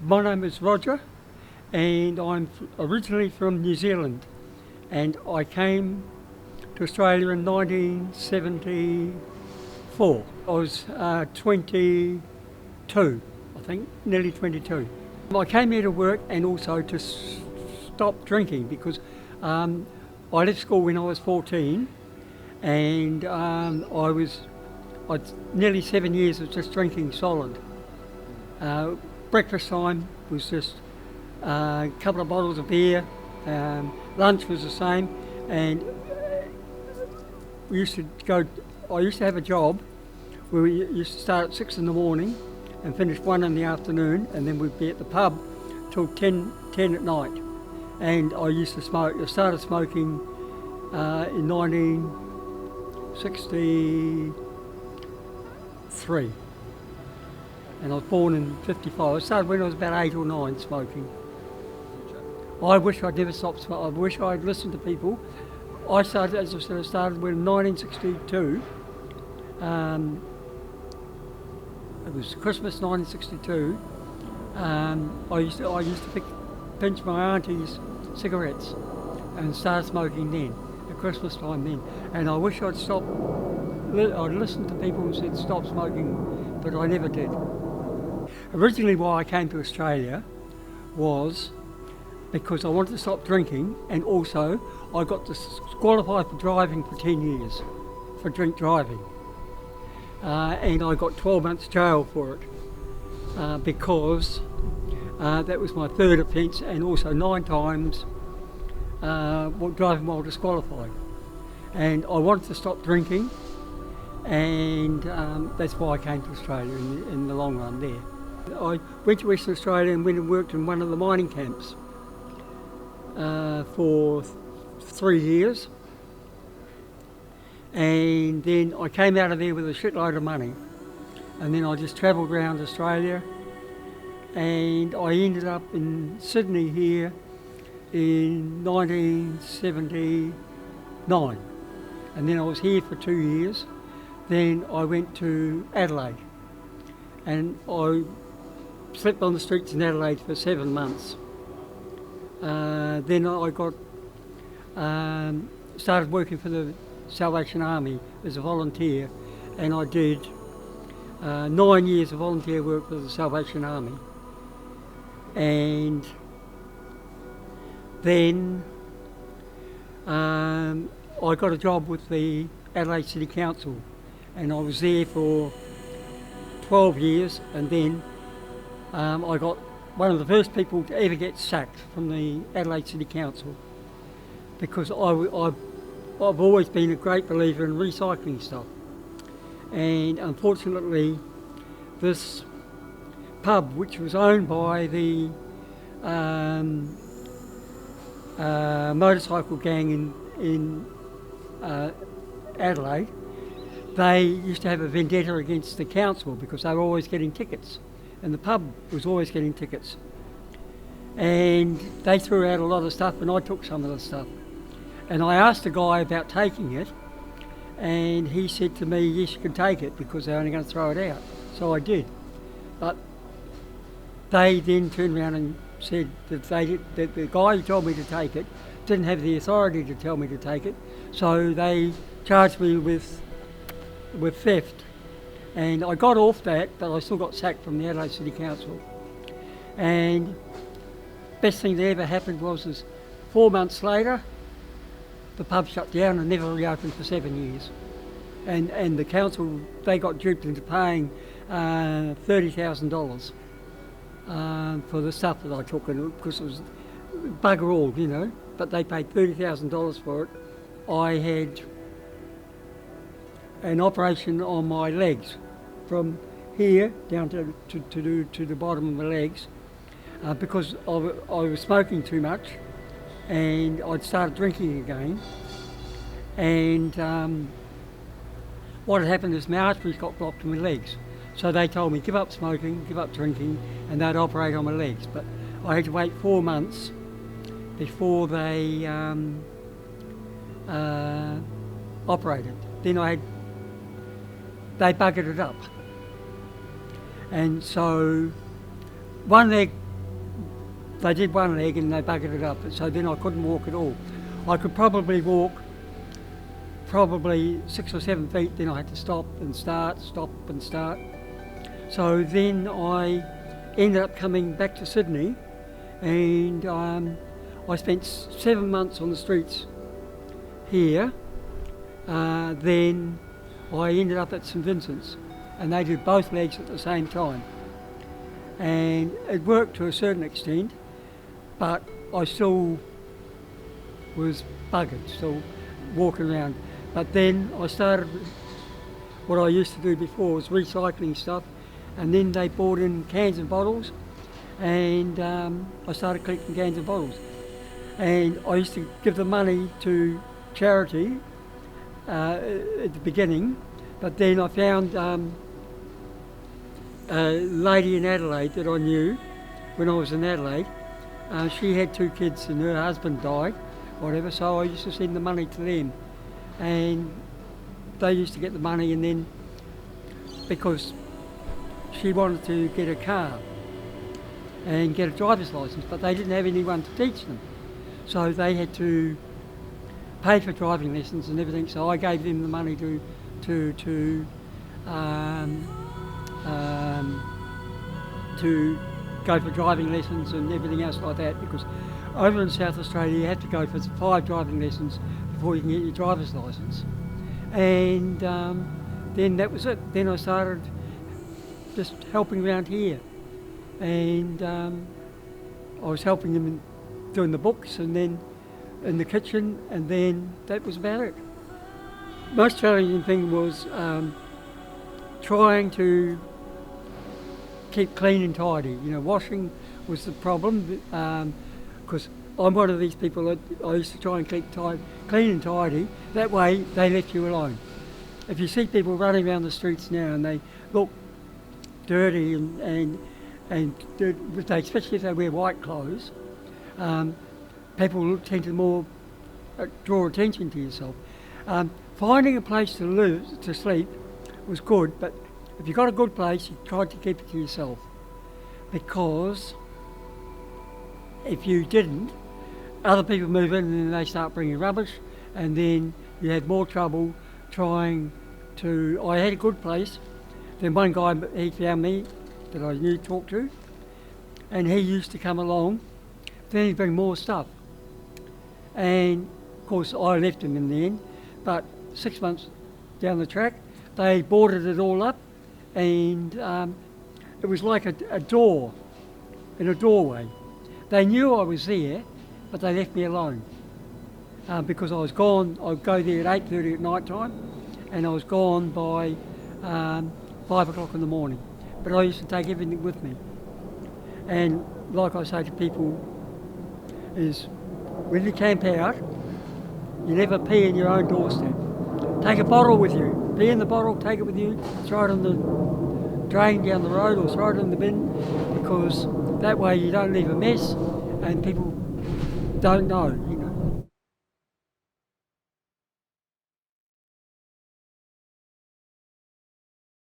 My name is Roger, and I'm originally from New Zealand, and I came to Australia in 1974. I was 22, I think, nearly 22. I came here to work and also to stop drinking because I left school when I was 14, and I'd nearly 7 years of just drinking solid. Breakfast time was just a couple of bottles of beer, lunch was the same, and I used to have a job where we used to start at 6 in the morning and finish 1 in the afternoon, and then we'd be at the pub till 10 at night. And I used to smoke. I started smoking in 1963. And I was born in 55. I started when I was about 8 or 9 smoking. I wish I'd never stopped smoking. I wish I'd listened to people. I started, as I said, when 1962. It was Christmas 1962. I used to pinch my auntie's cigarettes and start smoking then, at Christmas time then. And I wish I'd stopped. I'd listened to people who said stop smoking, but I never did. Originally why I came to Australia was because I wanted to stop drinking, and also I got disqualified for driving for 10 years, for drink driving. And I got 12 months jail for it because that was my third offence, and also 9 times driving while disqualified. And I wanted to stop drinking, and that's why I came to Australia in the long run there. I went to Western Australia and went and worked in one of the mining camps for 3 years, and then I came out of there with a shitload of money, and then I just travelled around Australia, and I ended up in Sydney here in 1979, and then I was here for 2 years. Then I went to Adelaide, and I slept on the streets in Adelaide for 7 months. Then I got started working for the Salvation Army as a volunteer, and I did 9 years of volunteer work for the Salvation Army. And then I got a job with the Adelaide City Council, and I was there for 12 years, and then I got one of the first people to ever get sacked from the Adelaide City Council, because I've always been a great believer in recycling stuff, and unfortunately this pub, which was owned by the motorcycle gang in Adelaide, they used to have a vendetta against the council because they were always getting tickets, and the pub was always getting tickets. And they threw out a lot of stuff, and I took some of the stuff. And I asked the guy about taking it, and he said to me, yes, you can take it because they're only going to throw it out. So I did. But they then turned around and said that the guy who told me to take it didn't have the authority to tell me to take it, so they charged me with theft. And I got off that, but I still got sacked from the Adelaide City Council. And best thing that ever happened was 4 months later, the pub shut down and never reopened for 7 years. And the council, they got duped into paying $30,000 for the stuff that I took, because it was bugger all, you know, but they paid $30,000 for it. I had an operation on my legs, from here down to the bottom of my legs, because I was smoking too much, and I'd started drinking again. And what had happened is my arteries got blocked in my legs. So they told me, give up smoking, give up drinking, and they'd operate on my legs. But I had to wait 4 months before they operated. Then they buggered it up. And so one leg they did one leg and they buggered it up, so then I couldn't walk at all. I could probably walk 6 or 7 feet, then I had to stop and start. So then I ended up coming back to Sydney, and I spent 7 months on the streets here. Then I ended up at St Vincent's, and they did both legs at the same time. And it worked to a certain extent, but I still was buggered, still walking around. But then I started, what I used to do before was recycling stuff, and then they brought in cans and bottles, and I started collecting cans and bottles. And I used to give the money to charity at the beginning, but then I found a lady in Adelaide that I knew when I was in Adelaide. She had 2 kids and her husband died, whatever, so I used to send the money to them. And they used to get the money, and then because she wanted to get a car and get a driver's licence, but they didn't have anyone to teach them. So they had to pay for driving lessons and everything, so I gave them the money to go for driving lessons and everything else like that, because over in South Australia you have to go for 5 driving lessons before you can get your driver's licence. And then that was it. Then I started just helping around here, and I was helping them in doing the books and then in the kitchen, and then that was about it. Most challenging thing was trying to keep clean and tidy. You know, washing was the problem, because I'm one of these people that I used to try and keep clean and tidy. That way they left you alone. If you see people running around the streets now and they look dirty and especially if they wear white clothes, people tend to more draw attention to yourself. Finding a place to sleep was good, but if you got a good place, you tried to keep it to yourself, because if you didn't, other people move in and then they start bringing rubbish, and then you had more trouble trying to... I had a good place. Then one guy, he found me that I knew to talk to, and he used to come along. Then he'd bring more stuff. And of course I left him in the end, but 6 months down the track, they boarded it all up, and it was like a door in a doorway. They knew I was there, but they left me alone because I was gone. I'd go there at 8:30 at night time, and I was gone by 5 o'clock in the morning. But I used to take everything with me. And like I say to people, is when you camp out, you never pee in your own doorstep. Take a bottle with you. Pee in the bottle, take it with you, throw it in the drain down the road or throw it in the bin, because that way you don't leave a mess and people don't know.